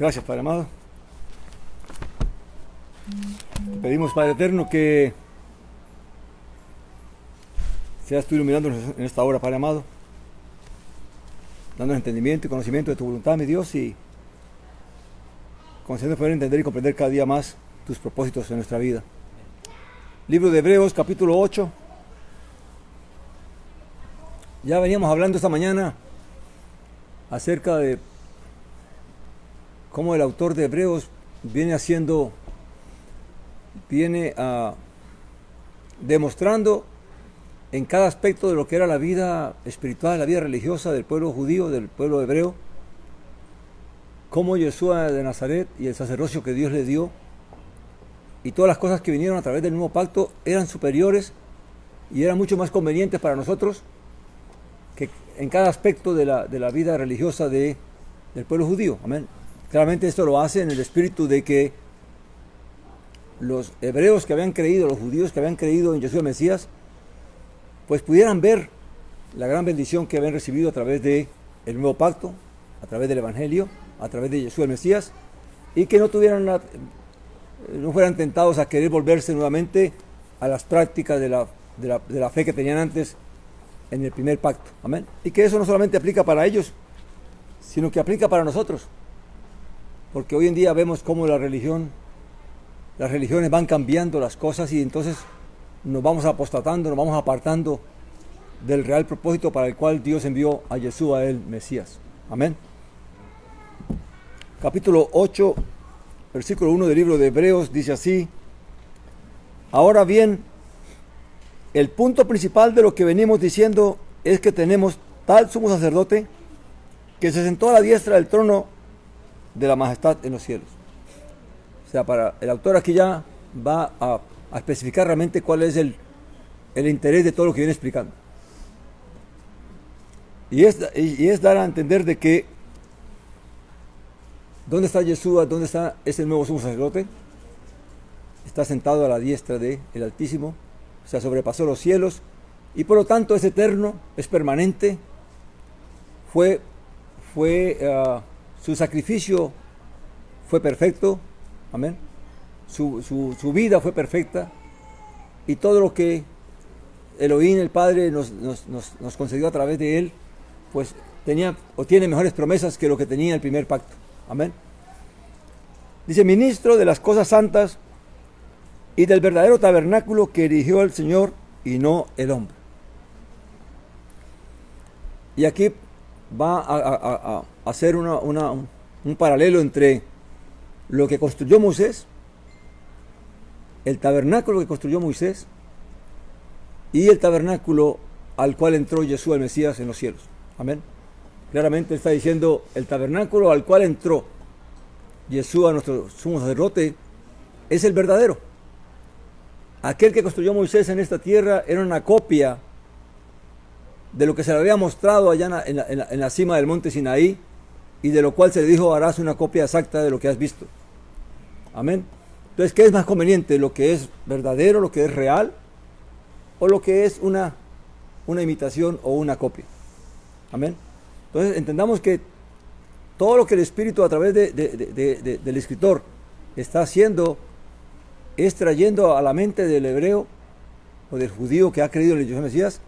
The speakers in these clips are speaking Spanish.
Gracias, Padre amado. Te pedimos, Padre eterno, que seas tú iluminándonos en esta hora, Padre amado, dándonos entendimiento y conocimiento de tu voluntad, mi Dios, y concediendo poder entender y comprender cada día más tus propósitos en nuestra vida. Libro de Hebreos, capítulo 8. Ya veníamos hablando esta mañana acerca de cómo el autor de Hebreos viene demostrando en cada aspecto de lo que era la vida espiritual, la vida religiosa del pueblo judío, del pueblo hebreo, cómo Yeshua de Nazaret y el sacerdocio que Dios le dio y todas las cosas que vinieron a través del nuevo pacto eran superiores y eran mucho más convenientes para nosotros que en cada aspecto de la vida religiosa del pueblo judío. Amén. Claramente esto lo hace en el espíritu de que los hebreos que habían creído, los judíos que habían creído en Yeshua el Mesías, pues pudieran ver la gran bendición que habían recibido a través del nuevo pacto, a través del Evangelio, a través de Yeshua el Mesías, y que no fueran tentados a querer volverse nuevamente a las prácticas de la fe que tenían antes en el primer pacto. Amén. Y que eso no solamente aplica para ellos, sino que aplica para nosotros. Porque hoy en día vemos cómo las religiones van cambiando las cosas y entonces nos vamos apostatando, nos vamos apartando del real propósito para el cual Dios envió a Yeshua el Mesías. Amén. Capítulo 8, versículo 1 del libro de Hebreos dice así: ahora bien, el punto principal de lo que venimos diciendo es que tenemos tal sumo sacerdote que se sentó a la diestra del trono de la majestad en los cielos. O sea, para el autor aquí ya va a especificar realmente cuál es el interés de todo lo que viene explicando. Y es dar a entender de que ¿dónde está Yeshua? ¿Dónde está ese nuevo sumo sacerdote? Está sentado a la diestra del Altísimo, o sea, sobrepasó los cielos y por lo tanto es eterno, es permanente. Su sacrificio fue perfecto, amén. Su vida fue perfecta y todo lo que Elohim, el Padre, nos concedió a través de él, pues tiene mejores promesas que lo que tenía el primer pacto. Amén. Dice: ministro de las cosas santas y del verdadero tabernáculo que erigió el Señor y no el hombre. Y aquí va a hacer un paralelo entre lo que construyó Moisés, el tabernáculo que construyó Moisés, y el tabernáculo al cual entró Yeshua el Mesías en los cielos. Amén. Claramente está diciendo el tabernáculo al cual entró Yeshua, nuestro sumo sacerdote, es el verdadero. Aquel que construyó Moisés en esta tierra era una copia de lo que se le había mostrado allá en la cima del monte Sinaí, y de lo cual se le dijo: harás una copia exacta de lo que has visto. Amén. Entonces, ¿qué es más conveniente? ¿Lo que es verdadero, lo que es real, o lo que es una imitación o una copia? Amén. Entonces, entendamos que todo lo que el Espíritu a través del escritor está haciendo es trayendo a la mente del hebreo o del judío que ha creído en el Yeshua Mesías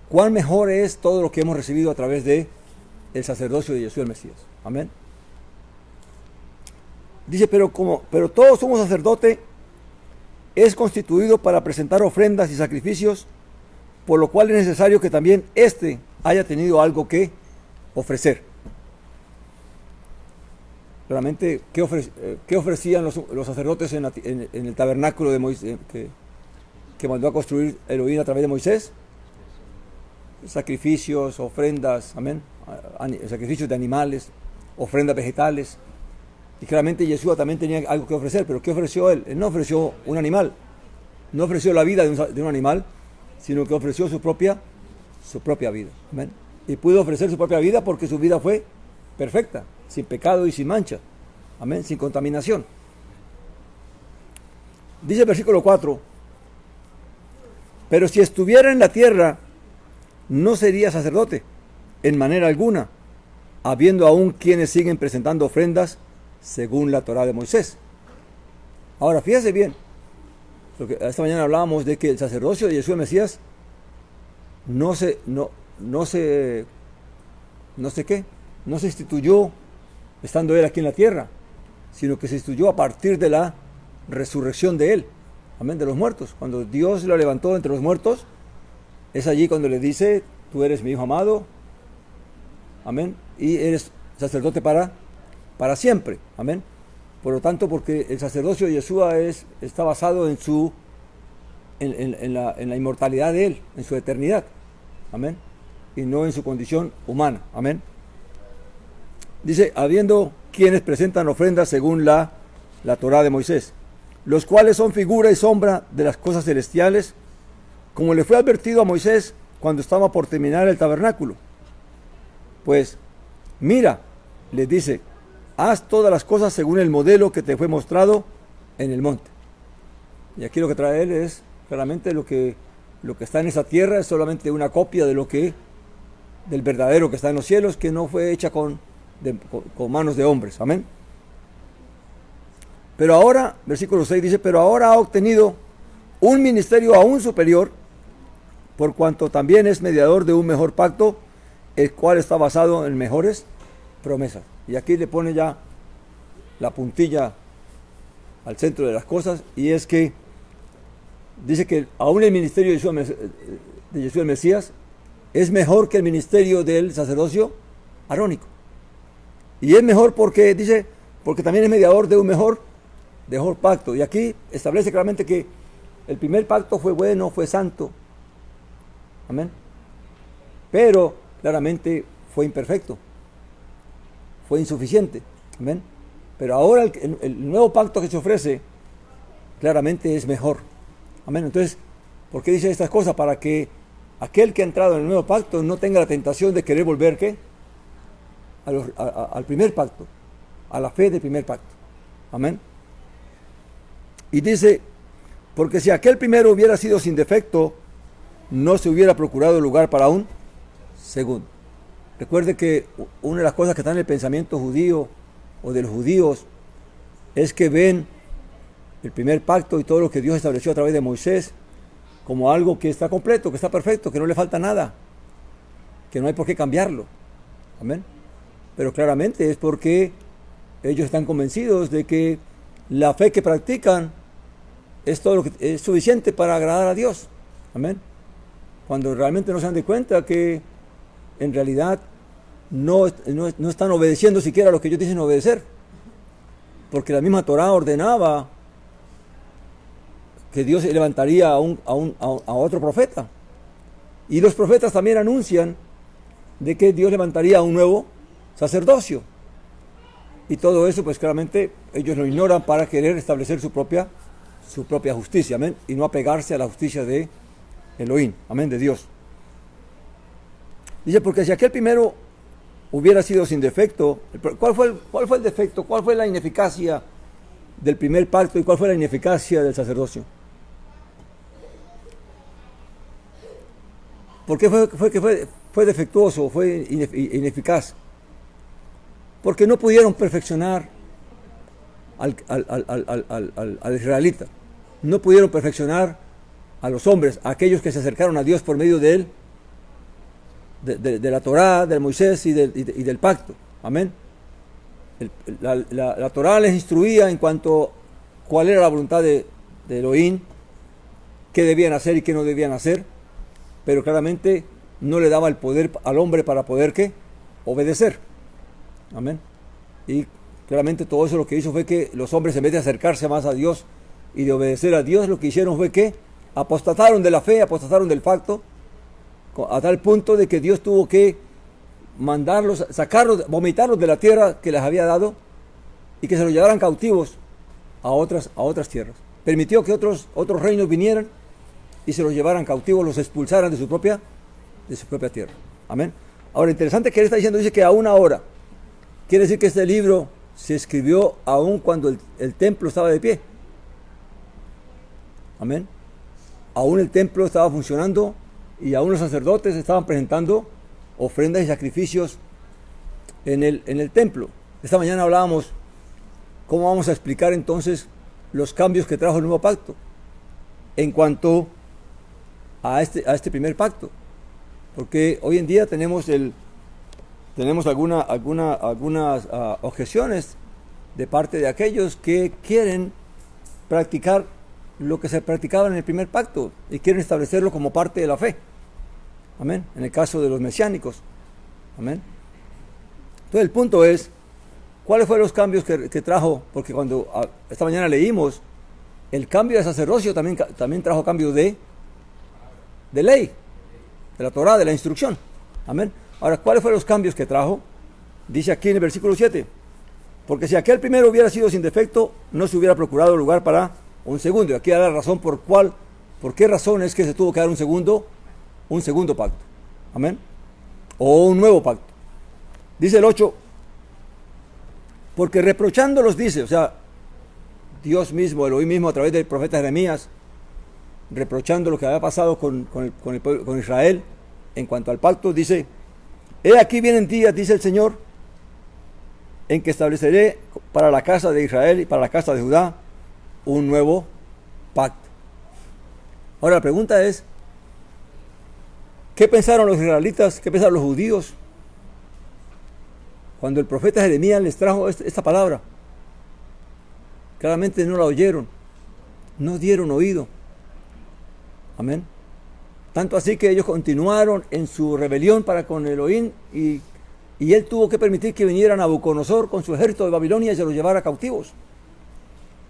cuán mejor es todo lo que hemos recibido a través del sacerdocio de Yeshua el Mesías. Amén. Dice: pero todo sumo sacerdote es constituido para presentar ofrendas y sacrificios, por lo cual es necesario que también éste haya tenido algo que ofrecer. Realmente, ¿qué ofrecían los sacerdotes en el tabernáculo de Moisés, que mandó a construir Elohim a través de Moisés? Sacrificios, ofrendas, amén, sacrificios de animales, ofrendas vegetales. Y claramente Yeshua también tenía algo que ofrecer, pero ¿qué ofreció él? Él no ofreció un animal, no ofreció la vida de un animal, sino que ofreció su propia vida. Amén. Y pudo ofrecer su propia vida porque su vida fue perfecta, sin pecado y sin mancha. Amén, sin contaminación. Dice el versículo 4: pero si estuviera en la tierra, no sería sacerdote en manera alguna, habiendo aún quienes siguen presentando ofrendas según la Torá de Moisés. Ahora, fíjese bien, porque esta mañana hablábamos de que el sacerdocio de Yeshua el Mesías no se instituyó estando él aquí en la tierra, sino que se instituyó a partir de la resurrección de él, amén, de los muertos. Cuando Dios lo levantó entre los muertos, es allí cuando le dice: tú eres mi hijo amado, amén, y eres sacerdote para siempre, amén. Por lo tanto, porque el sacerdocio de Yeshua está basado en la inmortalidad de él, en su eternidad, amén, y no en su condición humana, amén. Dice: habiendo quienes presentan ofrendas según la Torá de Moisés, los cuales son figura y sombra de las cosas celestiales, como le fue advertido a Moisés cuando estaba por terminar el tabernáculo. Pues mira, les dice, haz todas las cosas según el modelo que te fue mostrado en el monte. Y aquí lo que trae él es claramente lo que está en esa tierra es solamente una copia del verdadero que está en los cielos, que no fue hecha con manos de hombres. Amén. Pero ahora, versículo 6 dice: pero ahora ha obtenido un ministerio aún superior, por cuanto también es mediador de un mejor pacto, el cual está basado en mejores promesas. Y aquí le pone ya la puntilla al centro de las cosas, y es que dice que aún el ministerio de Yeshua el Mesías es mejor que el ministerio del sacerdocio arónico. Y es mejor porque también es mediador de un mejor pacto. Y aquí establece claramente que el primer pacto fue bueno, fue santo. Amén. Pero claramente fue imperfecto, fue insuficiente. Amén. Pero ahora el nuevo pacto que se ofrece claramente es mejor. Amén. Entonces, ¿por qué dice estas cosas? Para que aquel que ha entrado en el nuevo pacto no tenga la tentación de querer volver al primer pacto, a la fe del primer pacto. Amén. Y dice: porque si aquel primero hubiera sido sin defecto, no se hubiera procurado lugar para un segundo. Recuerde que una de las cosas que está en el pensamiento judío o de los judíos es que ven el primer pacto y todo lo que Dios estableció a través de Moisés como algo que está completo, que está perfecto, que no le falta nada, que no hay por qué cambiarlo. Amén. Pero claramente es porque ellos están convencidos de que la fe que practican es todo lo que es suficiente para agradar a Dios. Amén. Cuando realmente no se dan de cuenta que en realidad no están obedeciendo siquiera lo que ellos dicen obedecer, porque la misma Torá ordenaba que Dios levantaría a otro profeta, y los profetas también anuncian de que Dios levantaría a un nuevo sacerdocio, y todo eso pues claramente ellos lo ignoran para querer establecer su propia justicia, amén, y no apegarse a la justicia de Elohim, amén, de Dios. Dice: porque si aquel primero hubiera sido sin defecto, ¿cuál fue el defecto? ¿Cuál fue la ineficacia del primer pacto y cuál fue la ineficacia del sacerdocio? ¿Por qué fue defectuoso, fue ineficaz? Porque no pudieron perfeccionar al israelita, no pudieron perfeccionar a los hombres, a aquellos que se acercaron a Dios por medio de él, de la Torá, de Moisés y del pacto. Amén. La Torá les instruía en cuanto a cuál era la voluntad de Elohim, qué debían hacer y qué no debían hacer, pero claramente no le daba el poder al hombre para poder obedecer. Amén. Y claramente todo eso lo que hizo fue que los hombres, en vez de acercarse más a Dios y de obedecer a Dios, lo que hicieron fue que apostataron de la fe, apostataron del pacto, a tal punto de que Dios tuvo que mandarlos, sacarlos, vomitarlos de la tierra que les había dado y que se los llevaran cautivos a otras tierras. Permitió que otros reinos vinieran y se los llevaran cautivos, los expulsaran de su propia tierra. Amén. Ahora, interesante que él está diciendo, dice que aún ahora, quiere decir que este libro se escribió aún cuando el templo estaba de pie. Amén. Aún el templo estaba funcionando y aún los sacerdotes estaban presentando ofrendas y sacrificios en el templo. Esta mañana hablábamos ¿cómo vamos a explicar entonces los cambios que trajo el nuevo pacto en cuanto a este primer pacto? Porque hoy en día tenemos algunas objeciones de parte de aquellos que quieren practicar lo que se practicaba en el primer pacto y quieren establecerlo como parte de la fe. Amén. En el caso de los mesiánicos. Amén. Entonces el punto es, ¿cuáles fueron los cambios que trajo? Porque cuando esta mañana leímos, el cambio de sacerdocio también trajo cambio de ley, de la Torá, de la instrucción. Amén. Ahora, ¿cuáles fueron los cambios que trajo? Dice aquí en el versículo 7, porque si aquel primero hubiera sido sin defecto, no se hubiera procurado lugar para un segundo. Y aquí da la razón por qué razón es que se tuvo que dar un segundo pacto. Amén. O un nuevo pacto. Dice el 8, porque reprochándolos dice, o sea, Dios mismo, Elohim mismo a través del profeta Jeremías, reprochando lo que había pasado con Israel en cuanto al pacto, dice, he aquí vienen días, dice el Señor, en que estableceré para la casa de Israel y para la casa de Judá un nuevo pacto. Ahora la pregunta es, ¿qué pensaron los israelitas? ¿Qué pensaron los judíos cuando el profeta Jeremías les trajo esta palabra? Claramente no la oyeron, no dieron oído. Amén. Tanto así que ellos continuaron en su rebelión para con Elohim y él tuvo que permitir que viniera Nabucodonosor con su ejército de Babilonia y se los llevara cautivos.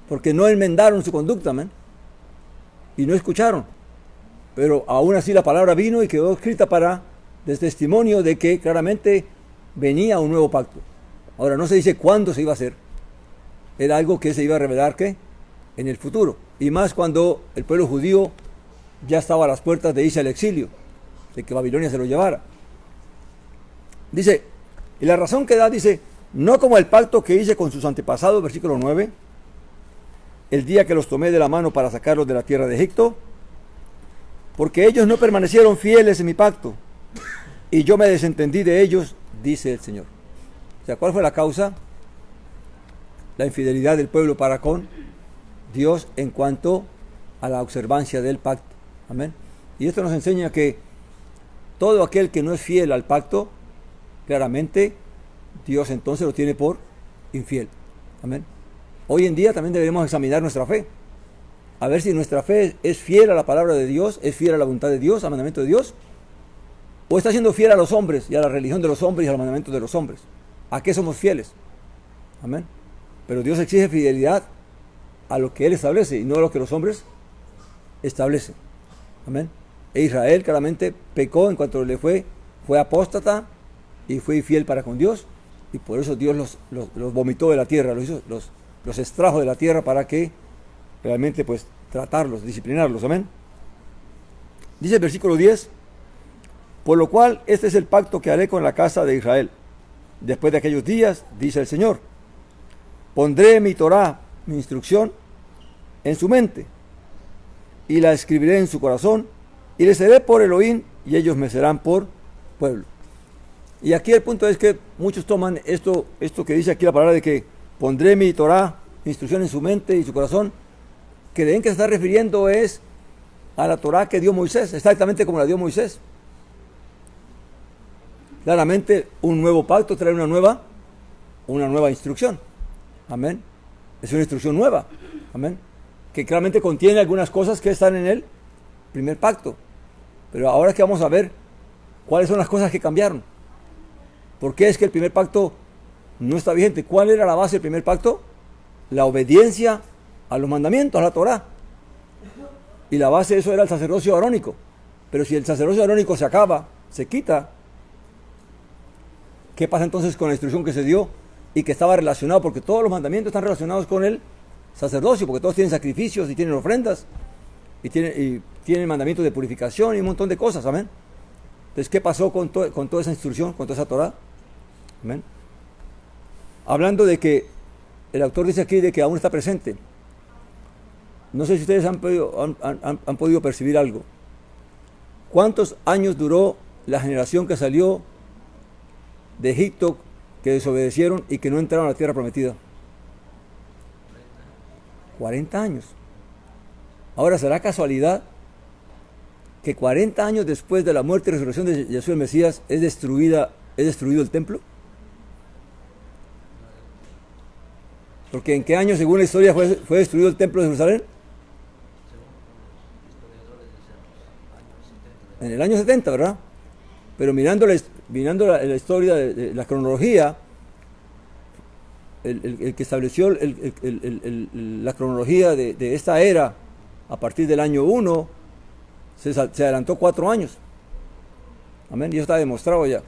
Porque no enmendaron su conducta, amén. Y no escucharon. Pero aún así la palabra vino y quedó escrita de testimonio de que claramente venía un nuevo pacto. Ahora no se dice cuándo se iba a hacer. Era algo que se iba a revelar ¿qué? En el futuro. Y más cuando el pueblo judío ya estaba a las puertas de irse al exilio, de que Babilonia se lo llevara. Dice, y la razón que da, dice, no como el pacto que hice con sus antepasados, versículo 9, el día que los tomé de la mano para sacarlos de la tierra de Egipto, porque ellos no permanecieron fieles en mi pacto, y yo me desentendí de ellos, dice el Señor. O sea, ¿cuál fue la causa? La infidelidad del pueblo para con Dios en cuanto a la observancia del pacto. Amén. Y esto nos enseña que todo aquel que no es fiel al pacto, claramente Dios entonces lo tiene por infiel. Amén. Hoy en día también deberemos examinar nuestra fe, a ver si nuestra fe es fiel a la palabra de Dios, es fiel a la voluntad de Dios, al mandamiento de Dios, o está siendo fiel a los hombres y a la religión de los hombres y al mandamiento de los hombres. ¿A qué somos fieles? Amén. Pero Dios exige fidelidad a lo que Él establece y no a lo que los hombres establecen. Amén. E Israel claramente pecó en cuanto fue apóstata y fue infiel para con Dios, y por eso Dios los vomitó de la tierra, los extrajo de la tierra para que realmente pues tratarlos, disciplinarlos. Amén. Dice el versículo 10, por lo cual este es el pacto que haré con la casa de Israel. Después de aquellos días, dice el Señor, pondré mi Torá, mi instrucción, en su mente, y la escribiré en su corazón, y les seré por Elohim, y ellos me serán por pueblo. Y aquí el punto es que muchos toman esto que dice aquí la palabra de que pondré mi Torá, mi instrucción en su mente y su corazón, creen que se está refiriendo es a la Torá que dio Moisés, exactamente como la dio Moisés. Claramente un nuevo pacto trae una nueva instrucción. Amén. Es una instrucción nueva. Amén. Que claramente contiene algunas cosas que están en el primer pacto. Pero ahora es que vamos a ver cuáles son las cosas que cambiaron. ¿Por qué es que el primer pacto no está vigente? ¿Cuál era la base del primer pacto? La obediencia a los mandamientos, a la Torá. Y la base de eso era el sacerdocio arónico. Pero si el sacerdocio arónico se acaba, se quita, ¿qué pasa entonces con la instrucción que se dio y que estaba relacionado? Porque todos los mandamientos están relacionados con el sacerdocio, porque todos tienen sacrificios y tienen ofrendas y tienen mandamientos de purificación y un montón de cosas. Amén. Entonces, ¿qué pasó con toda esa instrucción, con toda esa Torá? Amén. Hablando de que el autor dice aquí de que aún está presente. No sé si ustedes han podido percibir algo. ¿Cuántos años duró la generación que salió de Egipto, que desobedecieron y que no entraron a la tierra prometida? 40 años. Ahora, ¿será casualidad que 40 años después de la muerte y resurrección de Jesús el Mesías es destruido el templo? Porque ¿en qué año, según la historia, fue destruido el templo de Jerusalén? En el año 70, ¿verdad? Pero mirando la historia de la cronología, el que estableció la cronología de esta era a partir del año 1 se adelantó 4 años. Amén, y eso está demostrado ya.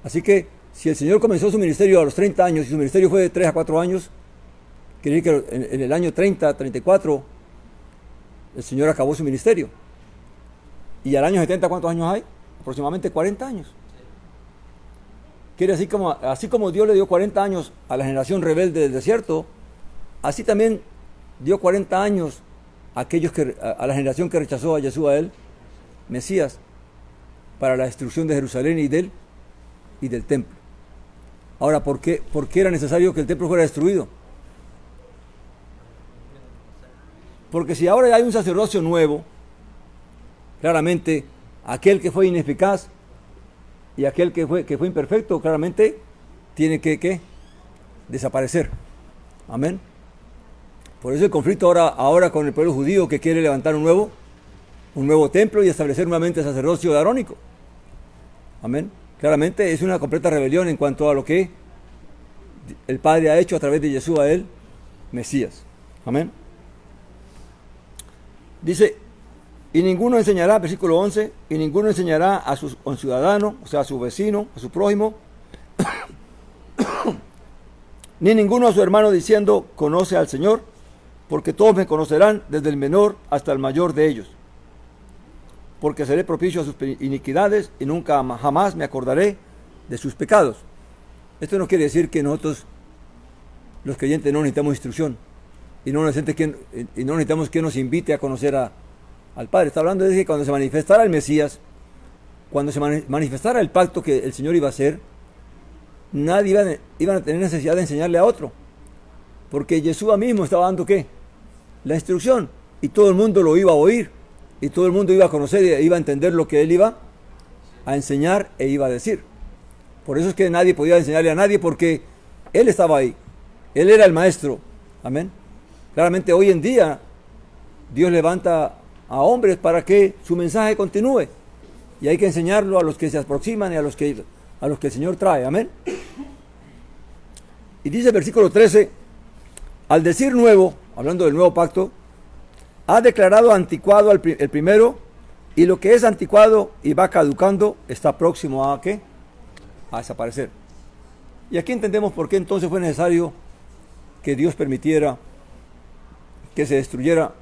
Así que si el Señor comenzó su ministerio a los 30 años y su ministerio fue de 3 a 4 años, quiere decir que en el año 30, 34, el Señor acabó su ministerio. Y al año 70, ¿cuántos años hay? Aproximadamente 40 años. Quiere decir, así como Dios le dio 40 años a la generación rebelde del desierto, así también dio 40 años a la generación que rechazó a Yeshua, el Mesías, para la destrucción de Jerusalén y del templo. Ahora, ¿por qué era necesario que el templo fuera destruido? Porque si ahora hay un sacerdocio nuevo, claramente aquel que fue ineficaz y aquel que fue imperfecto, claramente tiene que desaparecer. Amén. Por eso el conflicto ahora con el pueblo judío, que quiere levantar un nuevo templo y establecer nuevamente el sacerdocio arónico. Amén. Claramente es una completa rebelión en cuanto a lo que el Padre ha hecho a través de Yeshua, el Mesías. Amén. Dice, y ninguno enseñará, versículo 11, y ninguno enseñará a su ciudadano, o sea, a su vecino, a su prójimo, ni ninguno a su hermano diciendo, conoce al Señor, porque todos me conocerán, desde el menor hasta el mayor de ellos. Porque seré propicio a sus iniquidades y nunca jamás me acordaré de sus pecados. Esto no quiere decir que nosotros, los creyentes, no necesitamos instrucción y no necesitamos que nos invite a conocer al Padre. Está hablando de que cuando se manifestara el Mesías, cuando se manifestara el pacto que el Señor iba a hacer, nadie iba a tener necesidad de enseñarle a otro, porque Yeshua mismo estaba dando ¿qué? La instrucción, y todo el mundo lo iba a oír, y todo el mundo iba a conocer y iba a entender lo que él iba a enseñar e iba a decir. Por eso es que nadie podía enseñarle a nadie, porque él estaba ahí, él era el maestro. Amén. Claramente hoy en día Dios levanta a hombres para que su mensaje continúe, y hay que enseñarlo a los que se aproximan y a los que el Señor trae. Amén. Y dice el versículo 13, al decir nuevo, hablando del nuevo pacto, ha declarado anticuado el primero, y lo que es anticuado y va caducando está próximo a ¿qué? A desaparecer. Y aquí entendemos por qué entonces fue necesario que Dios permitiera que se destruyera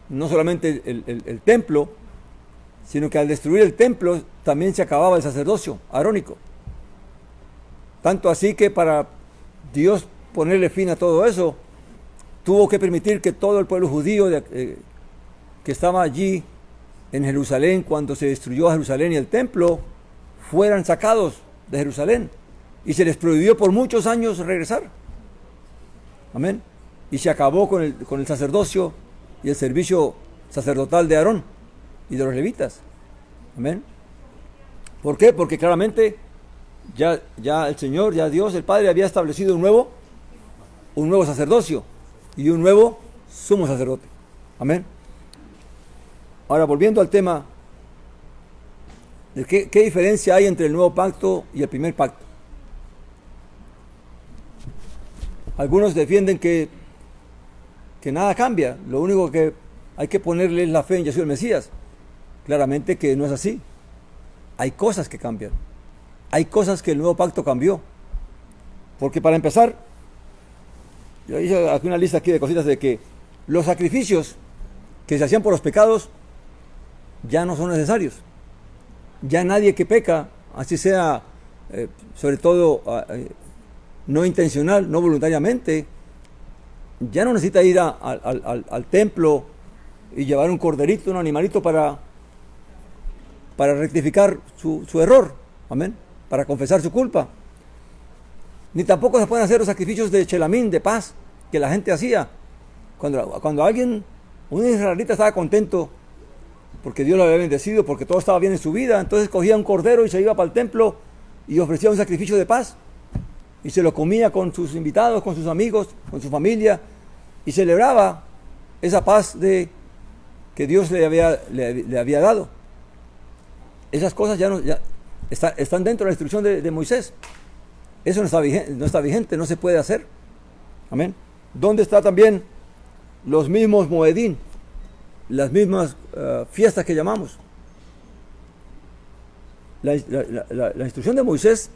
no solamente el templo, sino que al destruir el templo también se acababa el sacerdocio arónico. Tanto así que para Dios ponerle fin a todo eso, tuvo que permitir que todo el pueblo judío que estaba allí en Jerusalén, cuando se destruyó Jerusalén y el templo, fueran sacados de Jerusalén, y se les prohibió por muchos años regresar. Amén. Y se acabó con el sacerdocio y el servicio sacerdotal de Aarón y de los levitas. Amén. ¿Por qué? Porque claramente ya el Señor, ya Dios, el Padre, había establecido un nuevo sacerdocio y un nuevo sumo sacerdote. Amén. Ahora, volviendo al tema de qué diferencia hay entre el nuevo pacto y el primer pacto. Algunos defienden que nada cambia, lo único que hay que ponerle es la fe en Yeshua el Mesías. Claramente que no es así. Hay cosas que cambian. Hay cosas que el nuevo pacto cambió. Porque para empezar, yo hice aquí una lista aquí de cositas de que los sacrificios que se hacían por los pecados ya no son necesarios. Ya nadie que peca, así sea, sobre todo no intencional, no voluntariamente, ya no necesita ir al templo y llevar un corderito, un animalito para rectificar su error. Amén. Para confesar su culpa. Ni tampoco se pueden hacer los sacrificios de chelamín, de paz, que la gente hacía. Cuando un israelita estaba contento porque Dios lo había bendecido, porque todo estaba bien en su vida, entonces cogía un cordero y se iba para el templo y ofrecía un sacrificio de paz. Y se lo comía con sus invitados, con sus amigos, con su familia, y celebraba esa paz que Dios le había dado. Esas cosas ya están dentro de la instrucción de Moisés. Eso no está vigente, no se puede hacer. Amén. ¿Dónde está también los mismos Moedín? Las mismas fiestas que llamamos. La instrucción de Moisés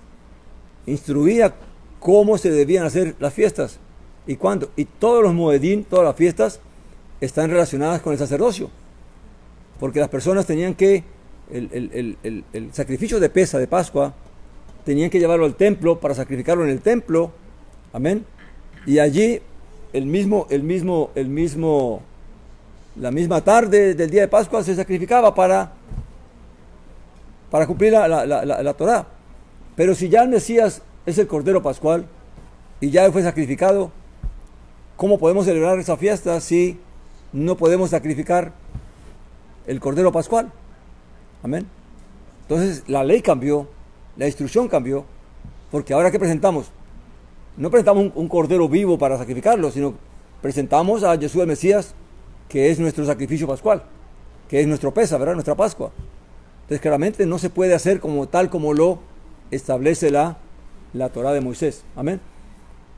instruía cómo se debían hacer las fiestas y cuándo. Y todos los Moedín, todas las fiestas, están relacionadas con el sacerdocio. Porque las personas tenían que, el sacrificio de Pesa, de Pascua, tenían que llevarlo al templo para sacrificarlo en el templo. Amén. Y allí, la misma tarde del día de Pascua se sacrificaba para cumplir la Torá. Pero si ya el Mesías es el Cordero Pascual y ya fue sacrificado, ¿cómo podemos celebrar esa fiesta si no podemos sacrificar el Cordero Pascual? Amén. Entonces la ley cambió, la instrucción cambió, porque ahora ¿qué presentamos? No presentamos un Cordero vivo para sacrificarlo, sino presentamos a Jesús el Mesías, que es nuestro sacrificio pascual, que es nuestro Pesa, ¿verdad? Nuestra Pascua. Entonces claramente no se puede hacer como lo establece la Torá de Moisés. Amén.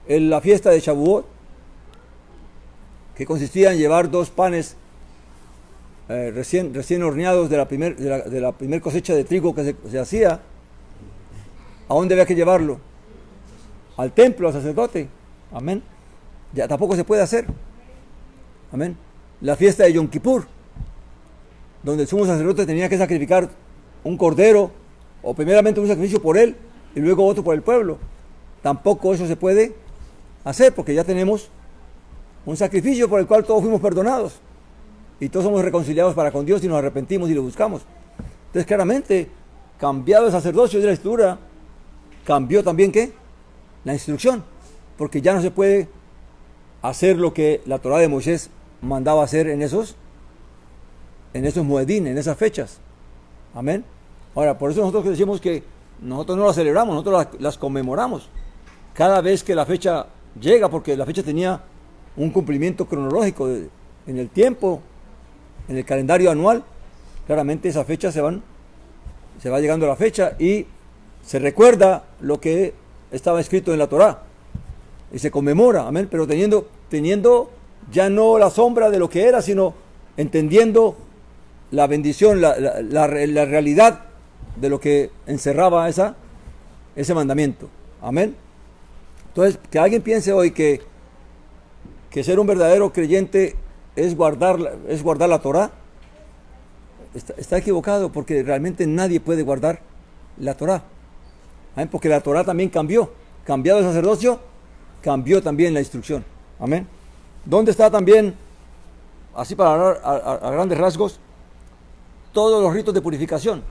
En la fiesta de Shavuot, que consistía en llevar 2 panes recién horneados de la primer cosecha de trigo que se hacía, ¿a dónde había que llevarlo? Al templo, al sacerdote. Amén. Ya tampoco se puede hacer. Amén. La fiesta de Yom Kippur, donde el sumo sacerdote tenía que sacrificar un cordero, o primeramente un sacrificio por él, y luego otro por el pueblo. Tampoco eso se puede hacer, porque ya tenemos un sacrificio por el cual todos fuimos perdonados, y todos somos reconciliados para con Dios y nos arrepentimos y lo buscamos. Entonces claramente, cambiado el sacerdocio de la escritura, cambió también ¿qué? La instrucción, porque ya no se puede hacer lo que la Torá de Moisés mandaba hacer en esos Moedín, en esas fechas. Amén. Ahora, por eso nosotros decimos que nosotros no las celebramos, nosotros las conmemoramos cada vez que la fecha llega, porque la fecha tenía un cumplimiento cronológico en el tiempo, en el calendario anual. Claramente esa fecha se va llegando a la fecha y se recuerda lo que estaba escrito en la Torá y se conmemora, amén, pero teniendo ya no la sombra de lo que era, sino entendiendo la bendición, la realidad de lo que encerraba ese mandamiento. Amén. Entonces, que alguien piense hoy que ser un verdadero creyente es guardar la Torá, está equivocado, porque realmente nadie puede guardar la Torá. Amén. Porque la Torá también cambió. Cambiado el sacerdocio, cambió también la instrucción. Amén. ¿Dónde está también, así para hablar a grandes rasgos, todos los ritos de purificación?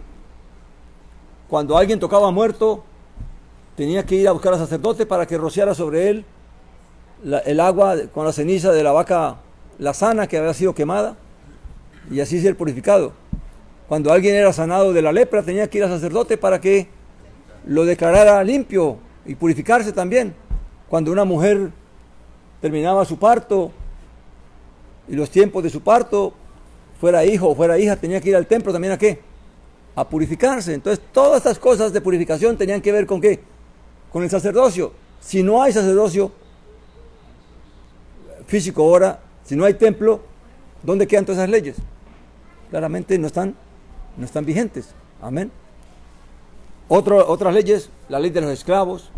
Cuando alguien tocaba muerto, tenía que ir a buscar al sacerdote para que rociara sobre él el agua con la ceniza de la vaca, la sana que había sido quemada, y así ser purificado. Cuando alguien era sanado de la lepra, tenía que ir al sacerdote para que lo declarara limpio y purificarse también. Cuando una mujer terminaba su parto y los tiempos de su parto, fuera hijo o fuera hija, tenía que ir al templo también ¿a qué? A purificarse. Entonces todas estas cosas de purificación tenían que ver ¿con qué? Con el sacerdocio. Si no hay sacerdocio físico ahora, si no hay templo, ¿dónde quedan todas esas leyes? Claramente no están vigentes. Amén. Otras leyes, la ley de los esclavos,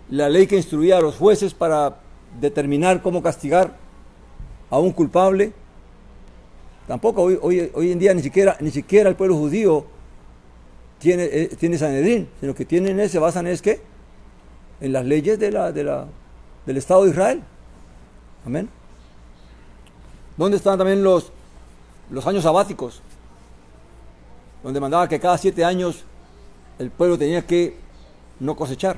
la ley que instruía a los jueces para determinar cómo castigar a un culpable. Tampoco hoy en día ni siquiera el pueblo judío tiene Sanedrín, sino que se basan en las leyes del Estado de Israel. Amén. ¿Dónde están también los años sabáticos? Donde mandaba que cada 7 años el pueblo tenía que no cosechar.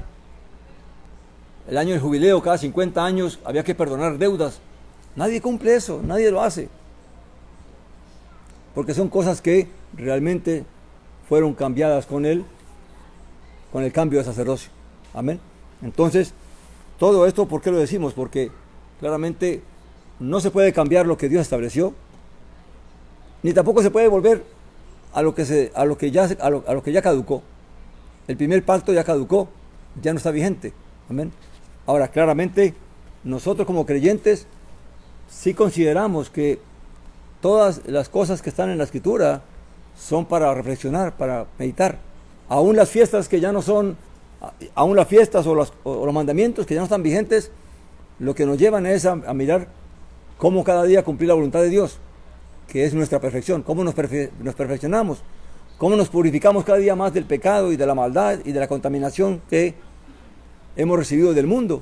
El año del jubileo, cada 50 años había que perdonar deudas Nadie cumple eso, nadie lo hace. Porque son cosas que realmente fueron cambiadas con el cambio de sacerdocio. Amén. Entonces, todo esto, ¿por qué lo decimos? Porque claramente no se puede cambiar lo que Dios estableció, ni tampoco se puede volver a lo que ya caducó. El primer pacto ya caducó, ya no está vigente. Amén. Ahora, claramente, nosotros como creyentes sí consideramos que todas las cosas que están en la Escritura son para reflexionar, para meditar. Aún las fiestas que ya no son, aún las fiestas o los mandamientos que ya no están vigentes, lo que nos llevan es a mirar cómo cada día cumplir la voluntad de Dios, que es nuestra perfección, cómo nos perfeccionamos, cómo nos purificamos cada día más del pecado y de la maldad y de la contaminación que hemos recibido del mundo.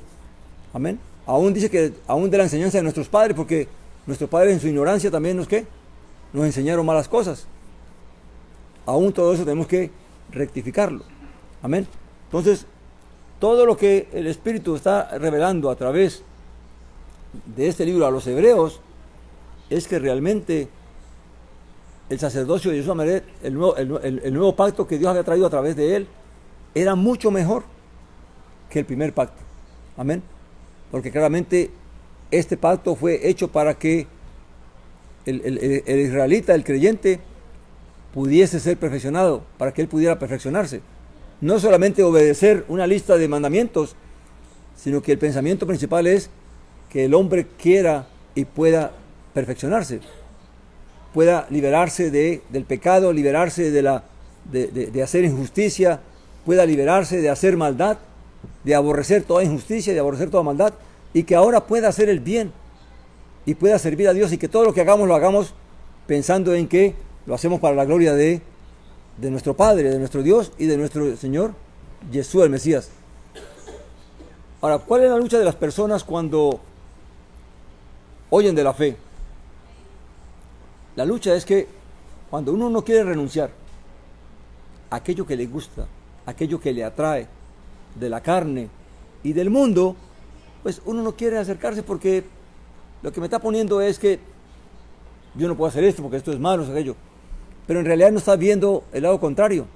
Amén. Aún dice que aún de la enseñanza de nuestros padres, porque nuestros padres en su ignorancia también nos enseñaron malas cosas. Aún todo eso tenemos que rectificarlo. Amén. Entonces, todo lo que el Espíritu está revelando a través de este libro a los hebreos es que realmente el sacerdocio de Jesús Amaret, el nuevo pacto que Dios había traído a través de él, era mucho mejor que el primer pacto. Amén. Porque claramente este pacto fue hecho para que el israelita, el creyente, pudiese ser perfeccionado, para que él pudiera perfeccionarse. No solamente obedecer una lista de mandamientos, sino que el pensamiento principal es que el hombre quiera y pueda perfeccionarse, pueda liberarse del pecado, liberarse de hacer injusticia, pueda liberarse de hacer maldad, de aborrecer toda injusticia, de aborrecer toda maldad, y que ahora pueda hacer el bien y pueda servir a Dios, y que todo lo que hagamos lo hagamos pensando en que lo hacemos para la gloria de nuestro Padre, de nuestro Dios y de nuestro Señor Jesús el Mesías. Ahora, ¿cuál es la lucha de las personas cuando oyen de la fe? La lucha es que cuando uno no quiere renunciar a aquello que le gusta, aquello que le atrae de la carne y del mundo, pues uno no quiere acercarse porque lo que me está poniendo es que yo no puedo hacer esto porque esto es malo, es aquello. Pero en realidad no está viendo el lado contrario,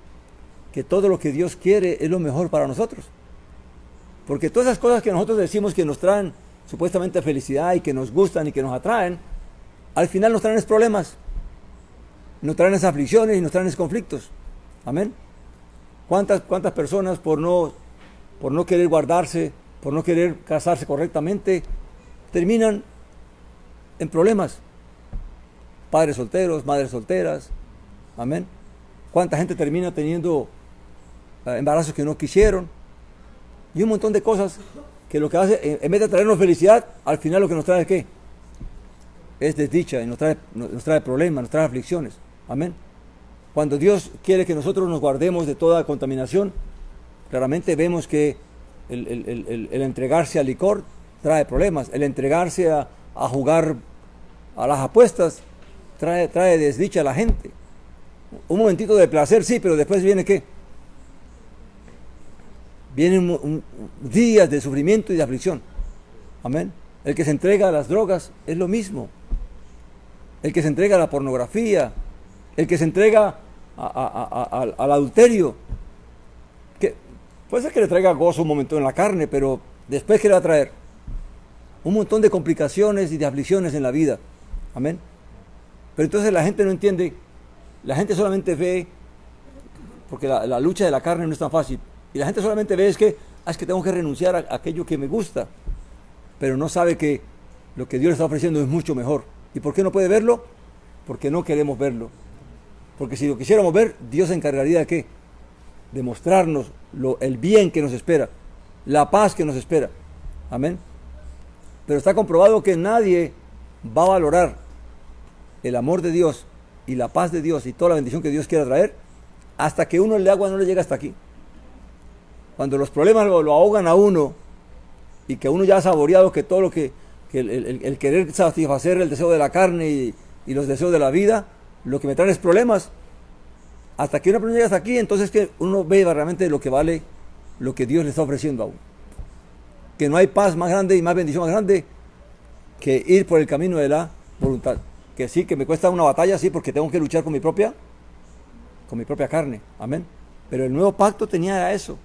que todo lo que Dios quiere es lo mejor para nosotros. Porque todas esas cosas que nosotros decimos que nos traen supuestamente felicidad y que nos gustan y que nos atraen, al final nos traen esos problemas, nos traen esas aflicciones y nos traen esos conflictos. Amén. ¿Cuántas personas por no querer guardarse, por no querer casarse correctamente, terminan en problemas? Padres solteros, madres solteras. Amén. ¿Cuánta gente termina teniendo embarazos que no quisieron? Y un montón de cosas que lo que hace, en vez de traernos felicidad, al final lo que nos trae es ¿qué? Es desdicha y nos trae problemas, nos trae aflicciones. Amén. Cuando Dios quiere que nosotros nos guardemos de toda contaminación, claramente vemos que el entregarse al licor trae problemas. El entregarse a jugar a las apuestas trae desdicha a la gente. Un momentito de placer, sí, pero después viene ¿qué? Vienen días de sufrimiento y de aflicción. Amén. El que se entrega a las drogas es lo mismo. El que se entrega a la pornografía, el que se entrega al adulterio, que puede ser que le traiga gozo un momento en la carne, pero después ¿qué le va a traer? Un montón de complicaciones y de aflicciones en la vida. Amén. Pero entonces la gente no entiende. La gente solamente ve, porque la lucha de la carne no es tan fácil, y la gente solamente ve es que tengo que renunciar a aquello que me gusta, pero no sabe que lo que Dios le está ofreciendo es mucho mejor. ¿Y por qué no puede verlo? Porque no queremos verlo. Porque si lo quisiéramos ver, Dios se encargaría de ¿qué? De mostrarnos el bien que nos espera, la paz que nos espera. Amén. Pero está comprobado que nadie va a valorar el amor de Dios y la paz de Dios y toda la bendición que Dios quiera traer hasta que el agua no le llega hasta aquí. Cuando los problemas lo ahogan a uno y que uno ya ha saboreado que todo lo que el querer satisfacer el deseo de la carne y los deseos de la vida, lo que me traen es problemas. Hasta que uno no llega hasta aquí, entonces que uno ve realmente lo que vale lo que Dios le está ofreciendo a uno. Que no hay paz más grande y más bendición más grande que ir por el camino de la voluntad. Que sí, que me cuesta una batalla, sí, porque tengo que luchar con mi propia carne. Amén. Pero el nuevo pacto tenía eso.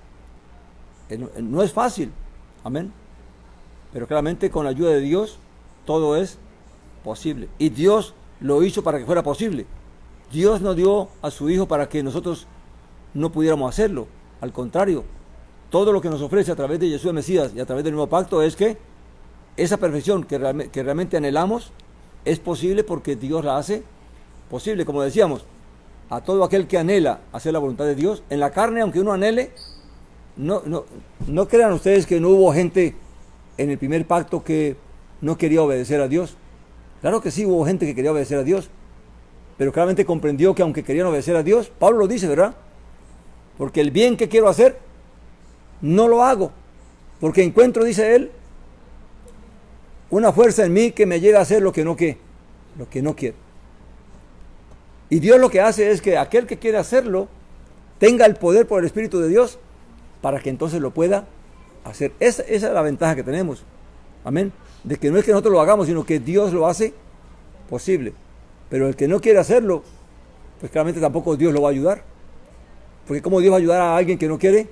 No es fácil. Amén. Pero claramente con la ayuda de Dios todo es posible. Y Dios lo hizo para que fuera posible. Dios nos dio a su Hijo para que nosotros no pudiéramos hacerlo. Al contrario, todo lo que nos ofrece a través de Jesús el Mesías y a través del nuevo pacto es que esa perfección que realmente anhelamos es posible porque Dios la hace posible. Como decíamos, a todo aquel que anhela hacer la voluntad de Dios, en la carne, aunque uno anhele, no crean ustedes que no hubo gente en el primer pacto que no quería obedecer a Dios. Claro que sí hubo gente que quería obedecer a Dios, pero claramente comprendió que aunque querían obedecer a Dios, Pablo lo dice, ¿verdad? Porque el bien que quiero hacer, no lo hago, porque encuentro, dice él, una fuerza en mí que me llega a hacer lo que no quiero. Y Dios lo que hace es que aquel que quiere hacerlo tenga el poder por el Espíritu de Dios para que entonces lo pueda hacer. Esa es la ventaja que tenemos. Amén. De que no es que nosotros lo hagamos, sino que Dios lo hace posible. Pero el que no quiere hacerlo, pues claramente tampoco Dios lo va a ayudar. Porque ¿cómo Dios va a ayudar a alguien que no quiere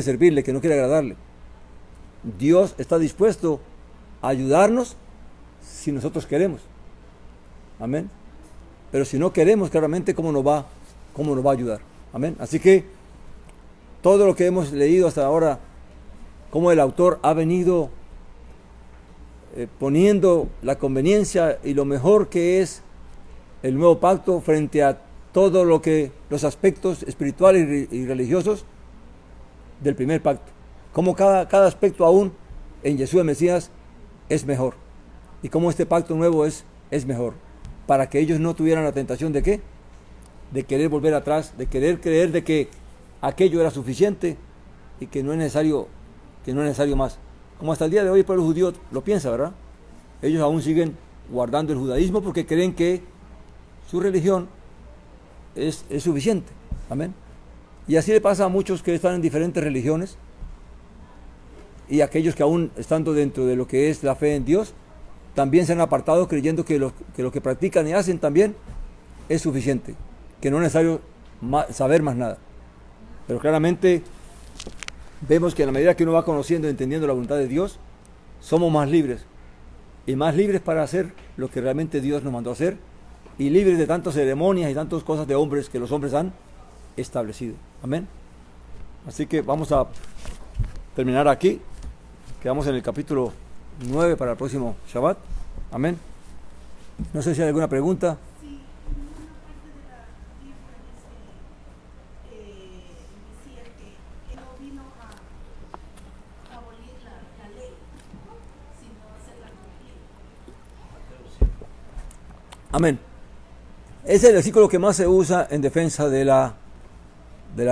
servirle, que no quiere agradarle? Dios está dispuesto a ayudarnos si nosotros queremos. Amén. Pero si no queremos, claramente, ¿cómo nos va a ayudar? Amén. Así que todo lo que hemos leído hasta ahora, cómo el autor ha venido poniendo la conveniencia y lo mejor que es el nuevo pacto frente a todo lo que los aspectos espirituales y religiosos del primer pacto. Como cada aspecto aún en Jesús el Mesías es mejor. Y como este pacto nuevo es mejor. Para que ellos no tuvieran la tentación de ¿qué? De querer volver atrás, de querer creer de que aquello era suficiente y que no es necesario más. Como hasta el día de hoy el pueblo judío lo piensa, ¿verdad? Ellos aún siguen guardando el judaísmo porque creen que su religión es suficiente. Amén. Y así le pasa a muchos que están en diferentes religiones y aquellos que aún estando dentro de lo que es la fe en Dios, también se han apartado creyendo que lo que practican y hacen también es suficiente, que no es necesario saber más nada. Pero claramente vemos que a la medida que uno va conociendo y entendiendo la voluntad de Dios, somos más libres. Y más libres para hacer lo que realmente Dios nos mandó a hacer. Y libres de tantas ceremonias y tantas cosas de hombres que los hombres han establecido. Amén. Así que vamos a terminar aquí. Quedamos en el capítulo 9 para el próximo Shabbat. Amén. No sé si hay alguna pregunta. Amén. Es el versículo que más se usa en defensa de la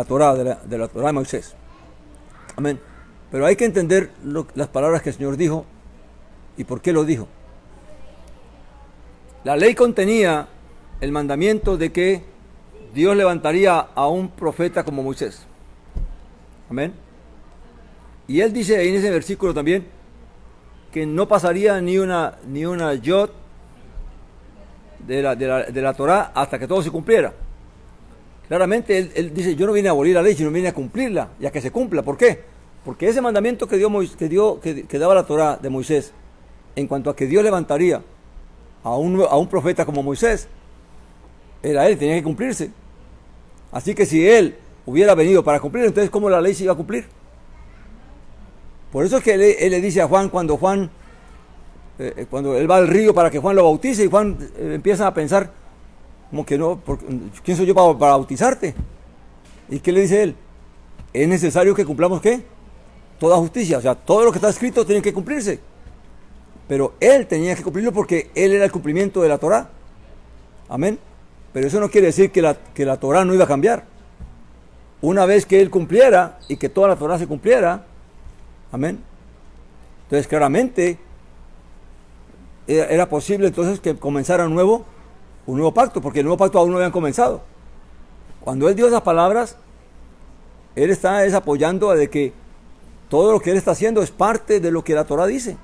Torá, de la Torá de Moisés. Amén. Pero hay que entender las palabras que el Señor dijo y por qué lo dijo. La ley contenía el mandamiento de que Dios levantaría a un profeta como Moisés. Amén. Y él dice ahí en ese versículo también que no pasaría ni una yod de la Torá hasta que todo se cumpliera. Claramente él dice, yo no vine a abolir la ley, sino vine a cumplirla y a que se cumpla. ¿Por qué? Porque ese mandamiento que daba la Torá de Moisés, en cuanto a que Dios levantaría a un profeta como Moisés, era él, tenía que cumplirse. Así que si él hubiera venido para cumplir, entonces ¿cómo la ley se iba a cumplir? Por eso es que él le dice a Juan, cuando él va al río para que Juan lo bautice, y Juan empieza a pensar, como que no, ¿quién soy yo para bautizarte? ¿Y qué le dice él? Es necesario que cumplamos ¿qué? Toda justicia, o sea, todo lo que está escrito tiene que cumplirse. Pero él tenía que cumplirlo porque él era el cumplimiento de la Torá. Amén. Pero eso no quiere decir que la Torá no iba a cambiar. Una vez que él cumpliera y que toda la Torá se cumpliera, amén. Entonces claramente era posible entonces que comenzara un nuevo pacto, porque el nuevo pacto aún no habían comenzado. Cuando él dio esas palabras, él está apoyando a de que todo lo que él está haciendo es parte de lo que la Torá dice.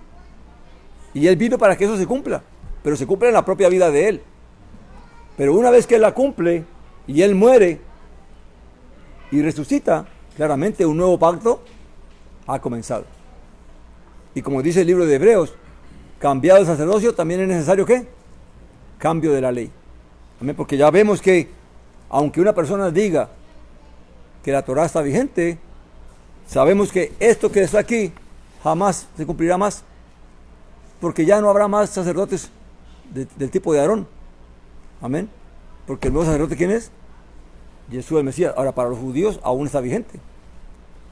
Y Él vino para que eso se cumpla, pero se cumple en la propia vida de Él. Pero una vez que Él la cumple y Él muere y resucita, claramente un nuevo pacto ha comenzado. Y como dice el libro de Hebreos, cambiado el sacerdocio, también es necesario ¿qué? Cambio de la ley. Amén, porque ya vemos que aunque una persona diga que la Torah está vigente, sabemos que esto que está aquí jamás se cumplirá más, porque ya no habrá más sacerdotes del tipo de Aarón. Amén, porque el nuevo sacerdote ¿quién es? Jesús el Mesías. Ahora para los judíos aún está vigente,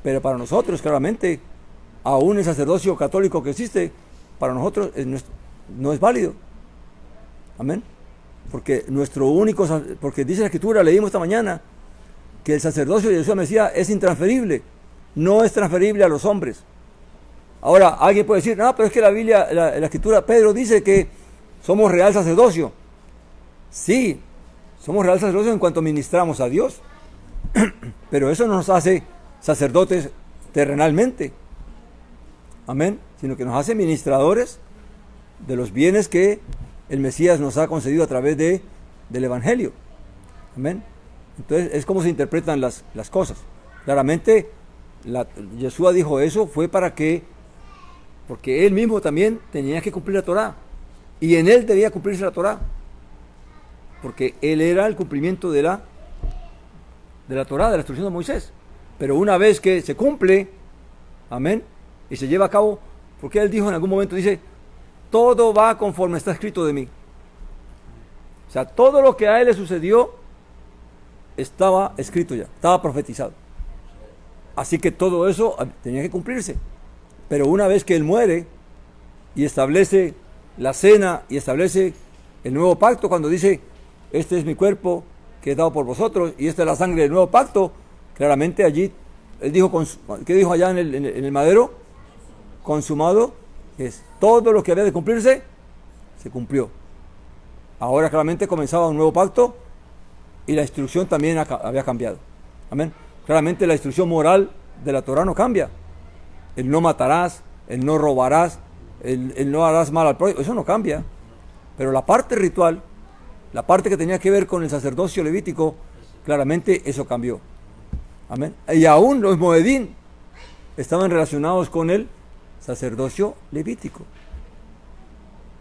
pero para nosotros claramente aún el sacerdocio católico que existe para nosotros no es válido. Amén, porque nuestro único, porque dice la Escritura, leímos esta mañana, que el sacerdocio de Jesús el Mesías es intransferible, no es transferible a los hombres. Ahora alguien puede decir, no, pero es que la Biblia, la Escritura, Pedro dice que somos real sacerdocio. Sí, somos real sacerdocio en cuanto ministramos a Dios, pero eso no nos hace sacerdotes terrenalmente. Amén, sino que nos hace ministradores de los bienes que el Mesías nos ha concedido a través del Evangelio. Amén. Entonces es como se interpretan las cosas. Claramente Yeshua dijo eso fue porque él mismo también tenía que cumplir la Torá, y en él debía cumplirse la Torá, porque él era el cumplimiento de la Torá, de la instrucción de Moisés. Pero una vez que se cumple, amén, y se lleva a cabo, porque él dijo en algún momento, dice, todo va conforme está escrito de mí. O sea, todo lo que a él le sucedió estaba escrito ya, estaba profetizado. Así que todo eso tenía que cumplirse. Pero una vez que él muere y establece la cena y establece el nuevo pacto, cuando dice, este es mi cuerpo que he dado por vosotros y esta es la sangre del nuevo pacto, claramente allí, él dijo, ¿qué dijo allá en el madero? Consumado es. Todo lo que había de cumplirse, se cumplió. Ahora claramente comenzaba un nuevo pacto y la instrucción también había cambiado. Amén. Claramente la instrucción moral de la Torah no cambia. El no matarás, el no robarás, el no harás mal al prójimo, eso no cambia. Pero la parte ritual, la parte que tenía que ver con el sacerdocio levítico, claramente eso cambió. Amén. Y aún los moedín estaban relacionados con el sacerdocio levítico.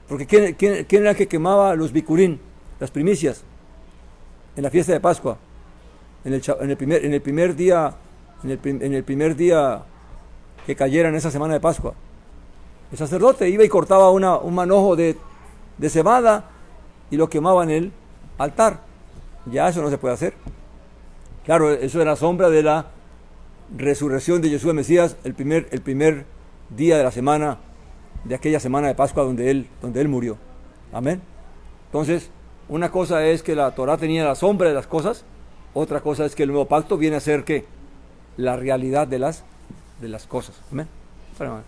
Porque ¿quién era el que quemaba los bikurín, las primicias, en la fiesta de Pascua? En el primer día que cayera en esa semana de Pascua. El sacerdote iba y cortaba un manojo de cebada y lo quemaba en el altar. Ya eso no se puede hacer. Claro, eso era sombra de la resurrección de Jesús el Mesías, el primer día de la semana, de aquella semana de Pascua donde él murió. Amén. Entonces, una cosa es que la Torah tenía la sombra de las cosas, otra cosa es que el nuevo pacto viene a ser que la realidad de las cosas. Amén. Bueno,